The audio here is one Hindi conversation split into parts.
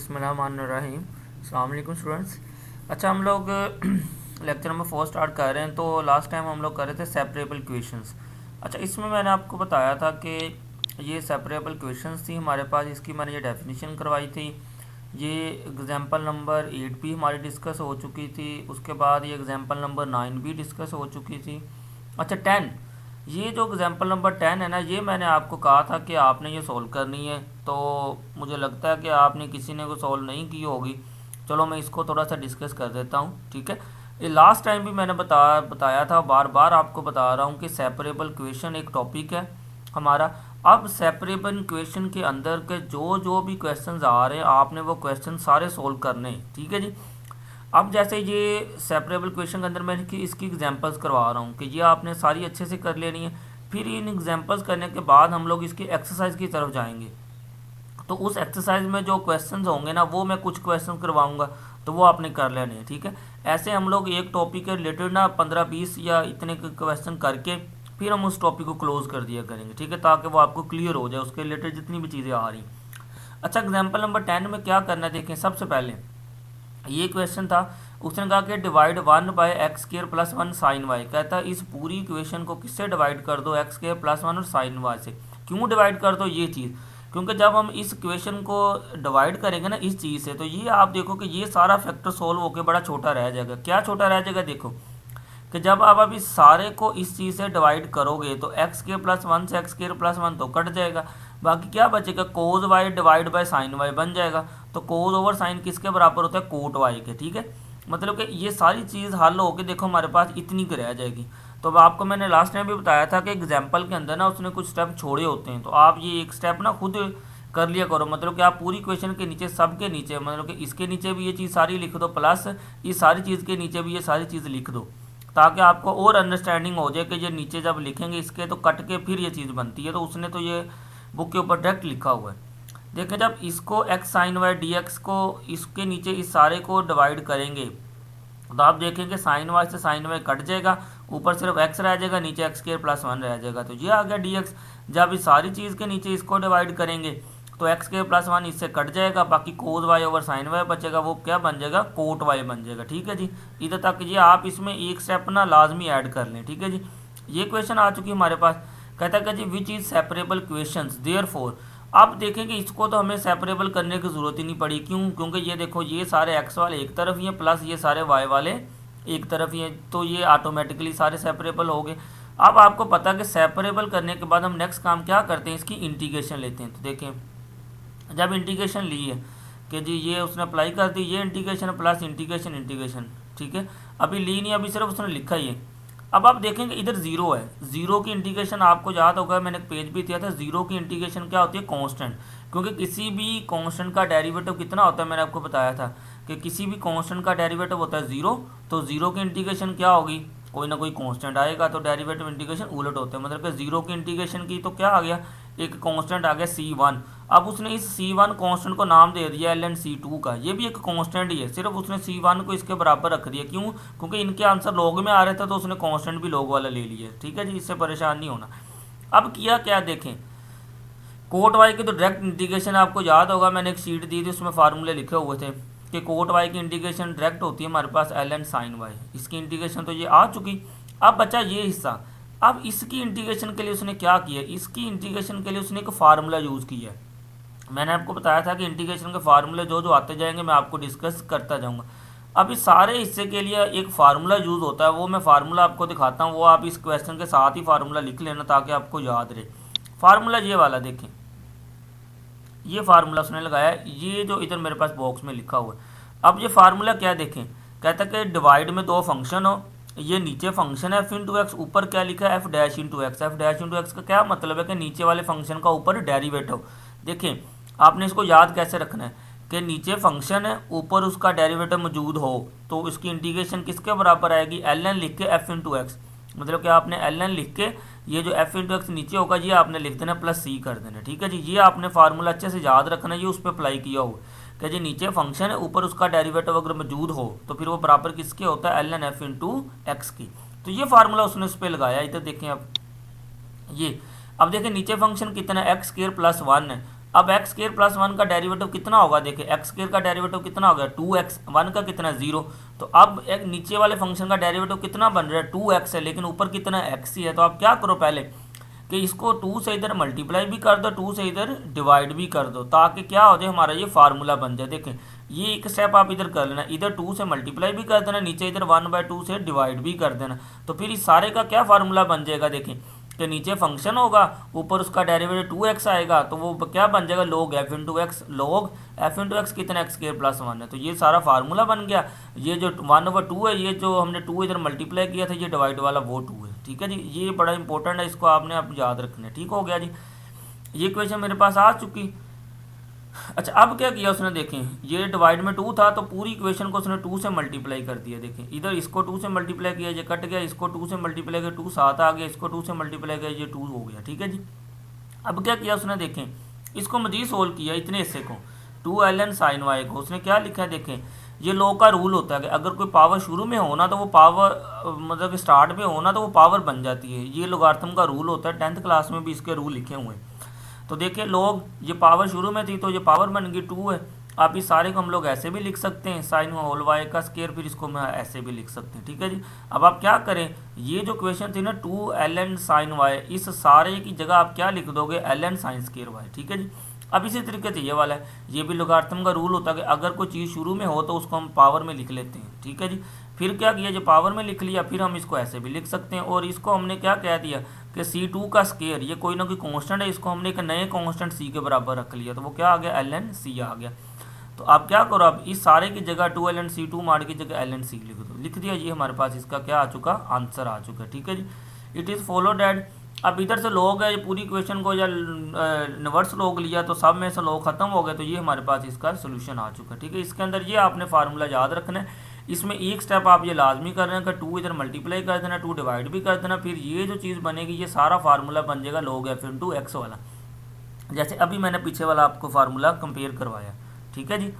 बिस्मिल्लाहिर्रहमानिर्रहीम। अस्सलाम वालेकुम स्टूडेंट्स। अच्छा, हम लोग लेक्चर नंबर 4 स्टार्ट कर रहे हैं। तो लास्ट टाइम हम लोग कर रहे थे सेपरेबल क्वेश्चंस। अच्छा, इसमें मैंने आपको बताया था कि ये सेपरेबल क्वेश्चंस थी हमारे पास, इसकी मैंने ये डेफिनेशन करवाई थी। ये एग्जांपल नंबर 8 भी हमारी डिस्कस हो चुकी थी। उसके बाद ये एग्जांपल नंबर 9 भी डिस्कस हो चुकी थी। अच्छा, 10, ये जो एग्जांपल नंबर 10 है ना, ये मैंने आपको कहा था कि आपने ये सॉल्व करनी है। तो मुझे लगता है कि आपने किसी ने को सॉल्व नहीं की होगी। चलो मैं इसको थोड़ा सा डिस्कस कर देता हूँ, ठीक है। ये लास्ट टाइम भी मैंने बताया था, बार बार आपको बता रहा हूँ कि सेपरेबल क्वेश्चन एक टॉपिक है हमारा। अब सेपरेबल क्वेश्चन के अंदर के जो जो भी क्वेश्चंस आ रहे हैं, आपने वो क्वेश्चन सारे सोल्व करने हैं, ठीक है जी। अब जैसे ये सेपरेबल क्वेश्चन के अंदर मैं इसकी एग्जांपल्स करवा रहा हूँ कि ये आपने सारी अच्छे से कर लेनी है। फिर इन एग्जांपल्स करने के बाद हम लोग इसकी एक्सरसाइज की तरफ जाएंगे। तो उस एक्सरसाइज में जो क्वेश्चंस होंगे ना, वो मैं कुछ क्वेश्चन करवाऊंगा, तो वो आपने कर लेने हैं, ठीक है। ऐसे हम लोग एक टॉपिक के रिलेटेड ना 15-20 या इतने क्वेश्चन करके फिर हम उस टॉपिक को क्लोज कर दिया करेंगे, ठीक है, ताकि वो आपको क्लियर हो जाए उसके रिलेटेड जितनी भी चीज़ें आ रही। अच्छा, एग्जाम्पल नंबर 10 में क्या करना है देखें। सबसे पहले ये क्वेश्चन था, उसने कहा कि डिवाइड 1/x² + 1 sin y। कहता है इस पूरी इक्वेशन को किससे डिवाइड कर दो, x² + 1 और sin y से। क्यों डिवाइड कर दो ये चीज़, क्योंकि जब हम इस इक्वेशन को डिवाइड करेंगे ना इस चीज़ से, तो ये आप देखो कि ये सारा फैक्टर सोल्व होकर बड़ा छोटा रह जाएगा। क्या छोटा रह जाएगा, देखो कि जब आप इस सारे को इस चीज़ से डिवाइड करोगे तो x² + 1 से x² + 1 तो कट जाएगा। बाकी क्या बचेगा, cos y divide by sine y बन जाएगा। तो कोज ओवर साइन किसके बराबर होता है, कोट वाई के, ठीक है। मतलब कि ये सारी चीज़ हल होके देखो हमारे पास इतनी की रह जाएगी। तो अब आपको मैंने लास्ट टाइम भी बताया था कि एग्जाम्पल के अंदर ना उसने कुछ स्टेप छोड़े होते हैं, तो आप ये एक स्टेप ना खुद कर लिया करो। मतलब कि आप पूरी क्वेश्चन के नीचे, सब के नीचे, मतलब कि इसके नीचे भी ये चीज़ सारी लिख दो, प्लस इस सारी चीज़ के नीचे भी ये सारी चीज़ लिख दो, ताकि आपको और अंडरस्टैंडिंग हो जाए कि ये नीचे जब लिखेंगे इसके तो कट के फिर ये चीज़ बनती है। तो उसने तो ये बुक के ऊपर डायरेक्ट लिखा हुआ है। देखें, जब इसको x sin y dx को इसके नीचे इस सारे को डिवाइड करेंगे तो आप देखेंगे sin y से sin y कट जाएगा, ऊपर सिर्फ x रह जाएगा, नीचे x² + 1 रह जाएगा, तो ये आ गया dx। जब इस सारी चीज़ के नीचे इसको डिवाइड करेंगे तो x² + 1 इससे कट जाएगा, बाकी कोज y ओवर sin y बचेगा, वो क्या बन जाएगा, कोट y बन जाएगा, ठीक है जी। इधर तक ये आप इसमें एक स्टेप ना लाजमी ऐड कर लें, ठीक है जी। ये क्वेश्चन आ चुकी है हमारे पास। कहता है कि जी which is separable questions therefore. अब देखेंगे इसको तो हमें सेपरेबल करने की ज़रूरत ही नहीं पड़ी। क्यों, क्योंकि ये देखो ये सारे x वाले एक तरफ ही हैं, प्लस ये सारे y वाले एक तरफ ही हैं, तो ये ऑटोमेटिकली सारे सेपरेबल हो गए। अब आपको पता है कि सेपरेबल करने के बाद हम नेक्स्ट काम क्या करते हैं, इसकी इंटीग्रेशन लेते हैं। तो देखें, जब इंटीग्रेशन ली है कि जी ये उसने अप्लाई कर दी, ये इंटीग्रेशन प्लस इंटीग्रेशन, ठीक है। अभी ली नहीं, अभी सिर्फ उसने लिखा ही है। अब आप देखेंगे इधर जीरो है, जीरो की इंटीग्रेशन आपको याद होगा, मैंने एक पेज भी दिया था। जीरो की इंटीग्रेशन क्या होती है, कांस्टेंट। क्योंकि किसी भी कांस्टेंट का डेरिवेटिव कितना होता है, मैंने आपको बताया था कि किसी भी कांस्टेंट का डेरिवेटिव होता है जीरो। तो जीरो की इंटीग्रेशन क्या होगी, कोई ना कोई कांस्टेंट आएगा, तो डेरिवेटिव इंटीग्रेशन उलट होते हैं। मतलब कि जीरो की इंटीग्रेशन की तो क्या आ गया, एक कांस्टेंट आ गया C1। अब उसने इस C1 कांस्टेंट को नाम दे दिया ln_C2 का, ये भी एक कांस्टेंट ही है, सिर्फ उसने C1 को इसके बराबर रख दिया। क्यों, क्योंकि इनके आंसर लॉग में आ रहे थे, तो उसने कांस्टेंट भी लॉग वाला ले लिया, ठीक है जी। इससे परेशान नहीं होना। अब किया क्या, देखें, कोट वाई की तो डायरेक्ट इंटीग्रेशन आपको याद होगा, मैंने एक शीट दी थी, उसमें फार्मूले लिखे हुए थे कि कोट वाई की इंटीग्रेशन डायरेक्ट होती है हमारे पास ln sin y। इसकी इंटीग्रेशन तो ये आ चुकी। अब बचा ये हिस्सा। अब इसकी इंटीग्रेशन के लिए उसने क्या किया, इसकी इंटीग्रेशन के लिए उसने एक फार्मूला यूज़ किया है। मैंने आपको बताया था कि इंटीग्रेशन के फार्मूले जो जो आते जाएंगे मैं आपको डिस्कस करता जाऊंगा। अब इस सारे हिस्से के लिए एक फार्मूला यूज़ होता है, वो मैं फार्मूला आपको दिखाता हूँ, वो आप इस क्वेश्चन के साथ ही फार्मूला लिख लेना ताकि आपको याद रहे। फार्मूला ये वाला देखें, ये फार्मूला उसने लगाया, ये जो इधर मेरे पास बॉक्स में लिखा हुआ है। अब ये फार्मूला क्या देखें, कहता है कि डिवाइड में दो फंक्शन हो, ये नीचे फंक्शन है f×x, ऊपर क्या लिखा है f'×x। f'×x का क्या मतलब है कि नीचे वाले फंक्शन का ऊपर डेरिवेटिव। देखें, आपने इसको याद कैसे रखना है कि नीचे फंक्शन है, ऊपर उसका डेरिवेटिव मौजूद हो, तो इसकी इंटीग्रेशन किसके बराबर आएगी, ln लिख के f×x। मतलब कि आपने ln लिख के ये जो f×x नीचे होगा ये आपने लिख देना प्लस c कर देना, ठीक है जी। ये आपने फार्मूला अच्छे से याद रखना है, ये उस पर अप्लाई किया हो कि जी नीचे फंक्शन है, ऊपर उसका डेरिवेटिव अगर मौजूद हो तो फिर वो बराबर किसके होता है, ln f×x की। तो ये फार्मूला उसने उस पर लगाया। इधर देखें, अब ये, अब देखें नीचे फंक्शन कितना है, x² + 1 है, अब एक्स स्केयर प्लस 1 का डेरिवेटिव कितना होगा, देखिए एक्स स्केयर का डेरिवेटिव कितना होगा 2x, 1 का कितना है 0। तो अब एक नीचे वाले फंक्शन का डेरिवेटिव कितना बन रहा है 2x है, लेकिन ऊपर कितना x ही है। तो आप क्या करो पहले कि इसको 2 से इधर मल्टीप्लाई भी कर दो, 2 से इधर डिवाइड भी कर दो, ताकि क्या हो जाए हमारा ये फार्मूला बन जाए। देखें ये एक स्टेप आप इधर कर लेना, इधर 2 से मल्टीप्लाई भी कर देना, नीचे इधर 1/2 से डिवाइड भी कर देना। तो फिर इस सारे का क्या फार्मूला बन जाएगा, देखें कि नीचे फंक्शन होगा, ऊपर उसका डेरिवेटिव 2x आएगा, तो वो क्या बन जाएगा log f into x. log f into x कितना एक्स स्केयर प्लस 1 है। तो ये सारा फार्मूला बन गया। ये जो 1/2 है, ये जो हमने 2 इधर मल्टीप्लाई किया था, ये डिवाइड वाला वो 2 है। ठीक है जी, ये बड़ा इंपॉर्टेंट है, इसको आपने अब याद रखना है। ठीक हो गया जी, ये क्वेश्चन मेरे पास आ चुकी। अच्छा अब क्या किया उसने, देखें ये डिवाइड में 2 था, तो पूरी इक्वेशन को उसने 2 से मल्टीप्लाई कर दिया। देखें इधर इसको 2 से मल्टीप्लाई किया, ये कट गया, इसको 2 से मल्टीप्लाई किया 2 साथ आ गया, इसको 2 से मल्टीप्लाई किया ये 2 हो गया। ठीक है जी, अब क्या किया उसने, देखें इसको मजीद सोल्व किया, इतने हिस्से को 2ln sin y को उसने क्या लिखा है, देखें ये लॉ का रूल होता है कि अगर कोई पावर शुरू में हो ना तो वो पावर मतलब कि स्टार्ट में हो ना तो वो पावर बन जाती है। ये लोगारिथम का रूल होता है, 10th क्लास में भी इसके रूल लिखे हुए हैं। तो देखिए लोग ये पावर शुरू में थी तो ये पावर बन गई 2 है। आप इस सारे को हम लोग ऐसे भी लिख सकते हैं साइन होल वाई का स्केयर, फिर इसको मैं ऐसे भी लिख सकते हैं। ठीक है जी, अब आप क्या करें, ये जो क्वेश्चन थी ना 2ln sin y, इस सारे की जगह आप क्या लिख दोगे ln sin स्केयर y। ठीक है जी, अब इसी तरीके से ये वाला है, ये भी लोगारिथम का रूल होता है कि अगर कोई चीज़ शुरू में हो तो उसको हम पावर में लिख लेते हैं। ठीक है जी, फिर क्या किया, जो पावर में लिख लिया, फिर हम इसको ऐसे भी लिख सकते हैं। और इसको हमने क्या कह दिया कि C2 का स्केयर, ये कोई ना कोई कांस्टेंट है, इसको हमने एक नए कांस्टेंट C के बराबर रख लिया, तो वो क्या आ गया ln C आ गया। तो आप क्या करो, अब इस सारे की जगह 2ln C2 मार की जगह ln C लिख दो, लिख दिया। ये हमारे पास इसका क्या आ चुका, आंसर आ चुका। ठीक है जी, इट इज़ फॉलो डैट। अब इधर से लोग है, ये पूरी क्वेश्चन को या इन्वर्स लोग लिया तो सब में से लोग खत्म हो गए, तो ये हमारे पास इसका सोल्यूशन आ चुका है। ठीक है, इसके अंदर ये आपने फार्मूला याद रखना है। इसमें एक स्टेप आप ये लाजमी कर रहे हैं कि 2 इधर मल्टीप्लाई कर देना, 2 डिवाइड भी कर देना, फिर ये जो चीज़ बनेगी ये सारा फार्मूला बन जाएगा log f इंटू एक्स वाला, जैसे अभी मैंने पीछे वाला आपको फार्मूला कंपेयर करवाया। ठीक है जी,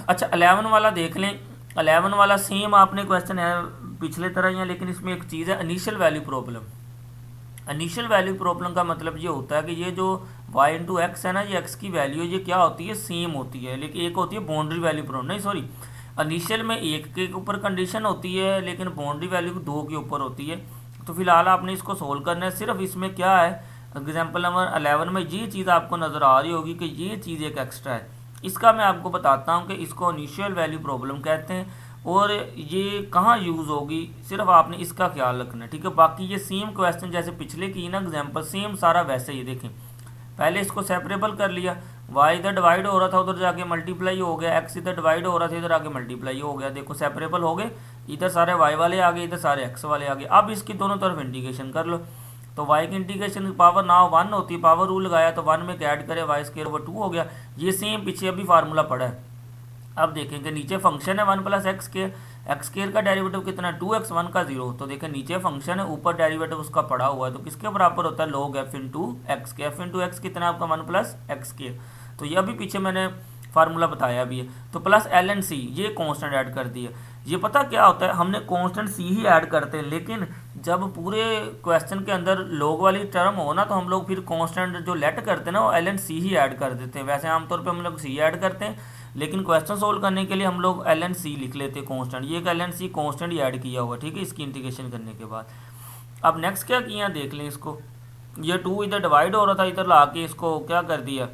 अच्छा 11 वाला देख लें। 11 वाला सेम आपने क्वेश्चन है पिछले तरह ही है, लेकिन इसमें एक चीज़ है initial value problem. Initial value problem का मतलब ये होता है कि ये जो y इंटू एक्स है ना, ये x की वैल्यू ये क्या होती है, सेम होती है, लेकिन एक होती है बाउंड्री वैल्यू प्रॉब्लम, नहीं सॉरी, इनिशियल में 1 के ऊपर कंडीशन होती है लेकिन बाउंड्री वैल्यू 2 के ऊपर होती है। तो फिलहाल आपने इसको सोल्व करना है। सिर्फ इसमें क्या है, एग्जाम्पल नंबर 11 में ये चीज़ आपको नज़र आ रही होगी कि ये चीज़ एक एक्स्ट्रा है, इसका मैं आपको बताता हूँ कि इसको इनिशियल वैल्यू प्रॉब्लम कहते हैं और ये कहाँ यूज़ होगी, सिर्फ आपने इसका ख्याल रखना है। ठीक है, बाकी ये सेम क्वेश्चन जैसे पिछले की ना एग्जांपल, सेम सारा वैसे ही। देखें पहले इसको सेपरेबल कर लिया, y इधर डिवाइड हो रहा था उधर जाके मल्टीप्लाई हो गया, x इधर डिवाइड हो रहा था इधर आके मल्टीप्लाई हो गया। देखो सेपरेबल हो गए, इधर सारे y वाले आ गए, इधर सारे x वाले आ गए। अब इसकी दोनों तरफ इंटीग्रेशन कर लो, तो y की इंटीग्रेशन पावर ना 1 होती है, पावर रूल लगाया तो 1 में ऐड करे y स्क्वायर ओवर 2 हो गया। ये सेम पीछे अभी फार्मूला पड़ा है। अब देखेंगे नीचे फंक्शन है 1 plus x square, x square का डेरिवेटिव कितना है 2x, 1 का 0। तो देखें नीचे फंक्शन है, ऊपर डेरिवेटिव उसका पड़ा हुआ है, तो किसके बराबर होता है log f इंटू एक्स के। f इंटू एक्स कितना है आपका 1 प्लस एक्स स्क्वायर। तो ये अभी पीछे मैंने फार्मूला बताया भी है। तो प्लस ln c, ये कांस्टेंट ऐड कर दिया। ये पता क्या होता है, हमने कांस्टेंट c ही ऐड करते हैं, लेकिन जब पूरे क्वेश्चन के अंदर log वाली टर्म हो ना तो हम लोग फिर कांस्टेंट जो लेट करते हैं ना वो ln c ही ऐड कर देते हैं। वैसे आमतौर पे हम लोग c ऐड करते हैं, लेकिन क्वेश्चन सोल्व करने के लिए हम लोग ln c लिख लेते हैं कांस्टेंट। ये एक ln c कांस्टेंट ही ऐड किया हुआ, ठीक है, इसकी इंटीग्रेशन करने के बाद। अब नेक्स्ट क्या किया देख लें, इसको ये 2 इधर डिवाइड हो रहा था, इधर ला के इसको क्या कर दिया,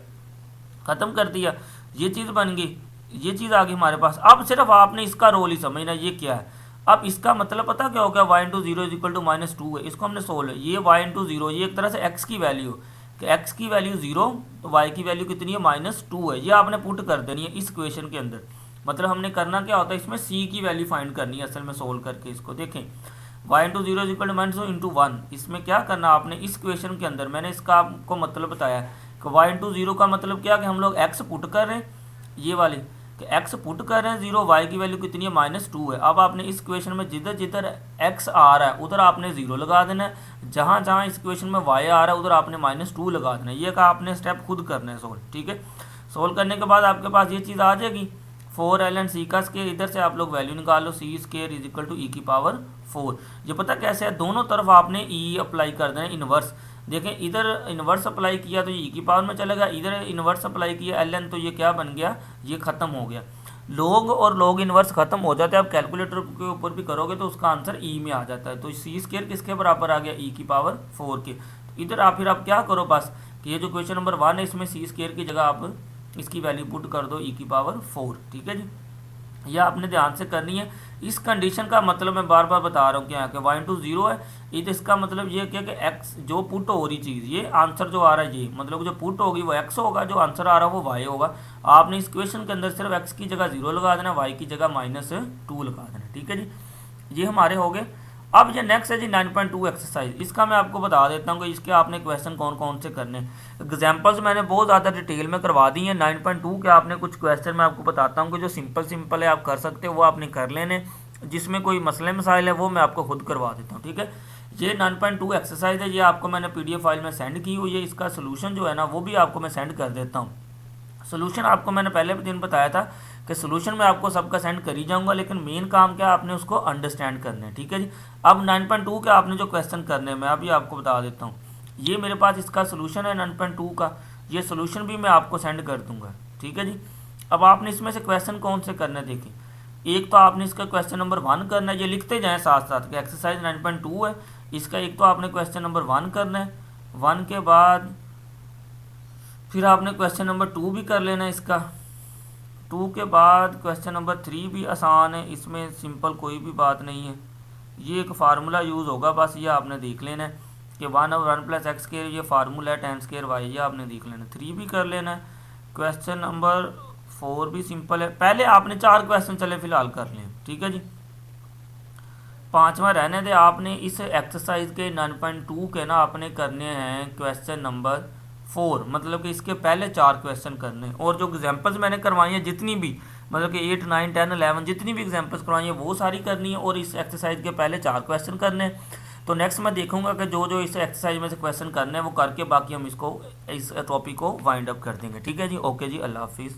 ख़त्म कर दिया, ये चीज़ बन गई, ये चीज़ आ गई हमारे पास। अब सिर्फ आपने इसका रोल ही समझना, ये क्या है। अब इसका मतलब पता क्या हो गया, y into zero is equal to -2 है, इसको हमने सोल्व है। ये y इंटू जीरो, ये एक तरह से x की वैल्यू, कि x की वैल्यू 0 तो y की वैल्यू कितनी है -2 है। ये आपने पुट कर देनी है इस क्वेश्चन के अंदर। मतलब हमने करना क्या होता है, इसमें c की वैल्यू फाइंड करनी है असल में सोल्व करके इसको। देखें y into zero is equal to -2 into 1, इसमें क्या करना आपने इस क्वेश्चन के अंदर, मैंने इसका आपको मतलब बताया कि y इंटू जीरो का मतलब क्या, कि हम लोग x पुट कर रहे हैं, ये वाली कि x पुट कर रहे हैं 0, y की वैल्यू कितनी है -2 है। अब आपने इस क्वेश्चन में जिधर जिधर x आ रहा है उधर आपने 0 लगा देना है, जहाँ जहाँ इस क्वेश्चन में y आ रहा है उधर आपने -2 लगा देना है। ये का आपने स्टेप खुद करना है सोल्व, ठीक है। सोल्व करने के बाद आपके पास ये चीज़ आ जाएगी 4ln c का स्क्वायर, इधर से आप लोग वैल्यू निकालो, c square is equal to e की पावर 4। ये पता कैसे है, दोनों तरफ आपने e अप्लाई कर देना है इनवर्स। देखें इधर इन्वर्स अप्लाई किया तो ये ई की पावर में चलेगा, इधर इन्वर्स अप्लाई किया ln तो ये क्या बन गया, ये ख़त्म हो गया। लॉग और लॉग इन्वर्स खत्म हो जाते हैं, आप कैलकुलेटर के ऊपर भी करोगे तो उसका आंसर ई में आ जाता है। तो सी स्क्वायर किसके बराबर आ गया, ई की पावर 4 के। तो इधर आप फिर आप क्या करो बस कि ये जो क्वेश्चन नंबर 1 है इसमें सी स्क्वायर की जगह आप इसकी वैल्यू पुट कर दो ई की पावर 4, ठीक है जी। यह आपने ध्यान से करनी है। इस कंडीशन का मतलब मैं बार बार बता रहा हूँ कि यहाँ के y टू 0 है, ये इसका मतलब ये क्या कि x जो पुट हो रही चीज़, ये आंसर जो आ रहा है ये मतलब जो पुट होगी वो x होगा, जो आंसर आ रहा है वो y होगा। आपने इस क्वेश्चन के अंदर सिर्फ x की जगह 0 लगा देना, y की जगह -2 लगा देना, ठीक है जी। ये हमारे हो गए। अब ये नेक्स्ट है जी 9.2 एक्सरसाइज। इसका मैं आपको बता देता हूँ कि इसके आपने क्वेश्चन कौन कौन से करने। एग्जांपल्स मैंने बहुत ज़्यादा डिटेल में करवा दी हैं। 9.2 के आपने कुछ क्वेश्चन मैं आपको बताता हूँ कि जो सिंपल है आप कर सकते हो, वो आपने कर लेने। जिसमें कोई मसले मसाइल है वो मैं आपको खुद करवा देता हूँ, ठीक है। ये 9.2 एक्सरसाइज है, ये आपको मैंने PDF फाइल में सेंड की हुई है। इसका सोल्यूशन जो है ना वो भी आपको मैं सेंड कर देता हूँ। सोल्यूशन आपको मैंने पहले भी दिन बताया था कि सोल्यूशन मैं आपको सबका सेंड कर ही जाऊंगा, लेकिन मेन काम क्या आपने उसको अंडरस्टैंड करना है, ठीक है जी। अब 9.2 के आपने जो क्वेश्चन करने हैं मैं अभी आपको बता देता हूँ। ये मेरे पास इसका सोल्यूशन है 9.2 का, ये सोल्यूशन भी मैं आपको सेंड कर दूंगा, ठीक है जी। अब आपने इसमें से क्वेश्चन कौन से करने देखें, एक तो आपने इसका क्वेश्चन नंबर 1 करना है, ये लिखते जाएँ साथ साथ कि एक्सरसाइज 9.2 है इसका। एक तो आपने क्वेश्चन नंबर 1 करना है, 1 के बाद फिर आपने क्वेश्चन नंबर 2 भी कर लेना है इसका। 2 के बाद क्वेश्चन नंबर 3 भी आसान है, इसमें सिंपल कोई भी बात नहीं है। ये एक फार्मूला यूज़ होगा, बस ये आपने देख लेना है कि 1/1 + x² ये फार्मूला है tan²y, ये आपने देख लेना है। 3 भी कर लेना है। क्वेश्चन नंबर 4 भी सिंपल है। पहले आपने 4 क्वेश्चन चले फिलहाल कर लें, ठीक है जी। 5वां रहने दे। आपने इस एक्सरसाइज के 9.2 के ना आपने करने हैं क्वेश्चन नंबर 4, मतलब कि इसके पहले 4 क्वेश्चन करने। और जो एग्जांपल्स मैंने करवाई हैं जितनी भी, मतलब कि 8, 9, 10, 11 जितनी भी एग्जांपल्स करवाई हैं वो सारी करनी है, और इस एक्सरसाइज के पहले 4 क्वेश्चन करने। तो नेक्स्ट मैं देखूंगा कि जो जो इस एक्सरसाइज में से क्वेश्चन करने हैं वो करके बाकी हम इसको इस टॉपिक को वाइंड अप कर देंगे, ठीक है जी। ओके जी, अल्लाह हाफिज़।